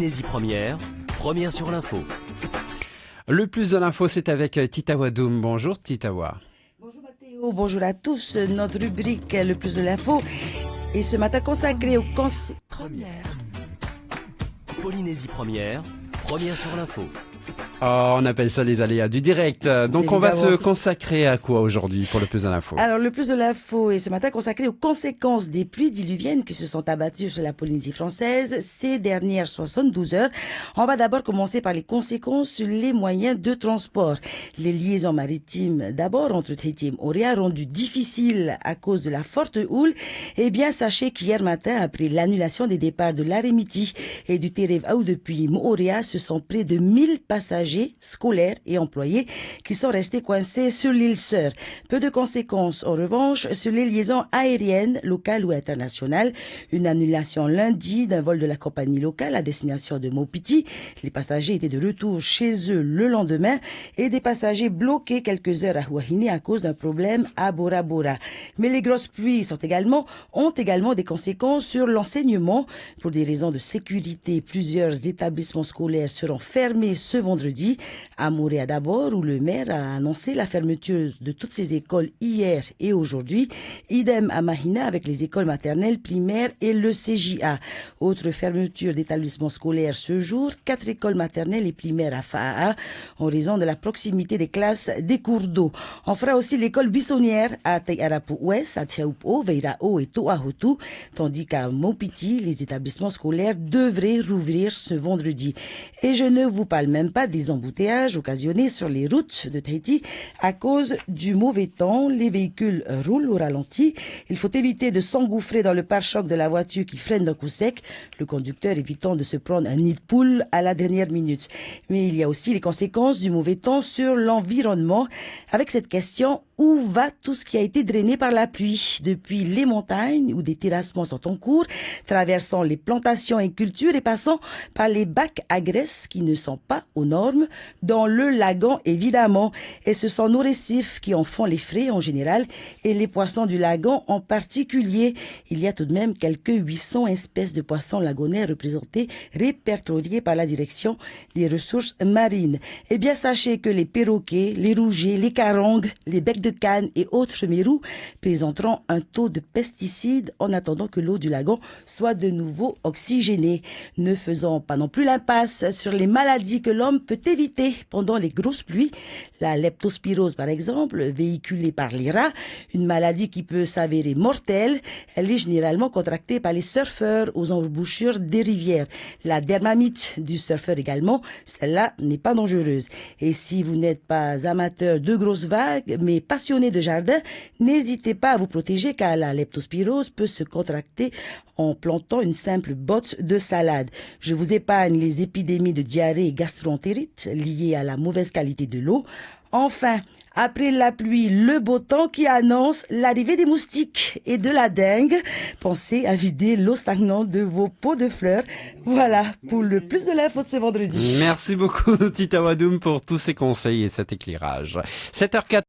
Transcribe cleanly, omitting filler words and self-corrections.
Polynésie première, première sur l'info. Le plus de l'info, c'est avec Titawa Doum. Bonjour Titawa. Bonjour Mathéo, bonjour à tous. Notre rubrique Le plus de l'info est ce matin consacrée au Première. Polynésie première, première sur l'info. Oh, on appelle ça les aléas du direct. Donc on va se consacrer à quoi aujourd'hui pour le plus de l'info? Alors le plus de l'info est ce matin consacré aux conséquences des pluies diluviennes qui se sont abattues sur la Polynésie française ces dernières 72 heures. On va d'abord commencer par les conséquences sur les moyens de transport. Les liaisons maritimes d'abord entre Tahiti et Moorea rendues difficiles à cause de la forte houle. Eh bien sachez qu'hier matin, après l'annulation des départs de l'Aremiti et du Terev-Au depuis Moorea, ce sont près de 1000 passagers scolaires et employés qui sont restés coincés sur l'île Sœur. Peu de conséquences en revanche sur les liaisons aériennes locales ou internationales. Une annulation lundi d'un vol de la compagnie locale à destination de Maupiti. Les passagers étaient de retour chez eux le lendemain et des passagers bloqués quelques heures à Huahine à cause d'un problème à Bora Bora. Mais les grosses pluies ont également des conséquences sur l'enseignement. Pour des raisons de sécurité, plusieurs établissements scolaires seront fermés ce vendredi. À Moorea d'abord, où le maire a annoncé la fermeture de toutes ces écoles hier et aujourd'hui. Idem à Mahina avec les écoles maternelles, primaires et le CJA. Autre fermeture d'établissements scolaires ce jour, 4 écoles maternelles et primaires à Faa en raison de la proximité des classes des cours d'eau. On fera aussi l'école buissonnière à Taiarapu Ouest, à Tiaupo, Veirao et Toahutu, tandis qu'à Maupiti, les établissements scolaires devraient rouvrir ce vendredi. Et je ne vous parle même pas des embouteillages occasionnés sur les routes de Tahiti à cause du mauvais temps. Les véhicules roulent au ralenti. Il faut éviter de s'engouffrer dans le pare-choc de la voiture qui freine d'un coup sec, le conducteur évitant de se prendre un nid de poule à la dernière minute. Mais il y a aussi les conséquences du mauvais temps sur l'environnement. Avec cette question, où va tout ce qui a été drainé par la pluie? Depuis les montagnes où des terrassements sont en cours, traversant les plantations et cultures et passant par les bacs à graisse qui ne sont pas aux normes, dans le lagon évidemment. Et ce sont nos récifs qui en font les frais en général et les poissons du lagon en particulier. Il y a tout de même quelques 800 espèces de poissons lagonaires représentées, répertoriées par la direction des ressources marines. Eh bien sachez que les perroquets, les rougets, les carangues, les becs de canne et autres mérous présenteront un taux de pesticides en attendant que l'eau du lagon soit de nouveau oxygénée. Ne faisons pas non plus l'impasse sur les maladies que l'homme peut éviter pendant les grosses pluies. La leptospirose par exemple, véhiculée par les rats, une maladie qui peut s'avérer mortelle. Elle est généralement contractée par les surfeurs aux embouchures des rivières. La dermamite du surfeur également, celle-là n'est pas dangereuse. Et si vous n'êtes pas amateur de grosses vagues, mais passionné de jardin, n'hésitez pas à vous protéger car la leptospirose peut se contracter en plantant une simple botte de salade. Je vous épargne les épidémies de diarrhée et gastroentérite liées à la mauvaise qualité de l'eau. Enfin, après la pluie, le beau temps qui annonce l'arrivée des moustiques et de la dengue. Pensez à vider l'eau stagnante de vos pots de fleurs. Voilà pour le plus de l'info de ce vendredi. Merci beaucoup Titawa Doum pour tous ces conseils et cet éclairage. 7h04.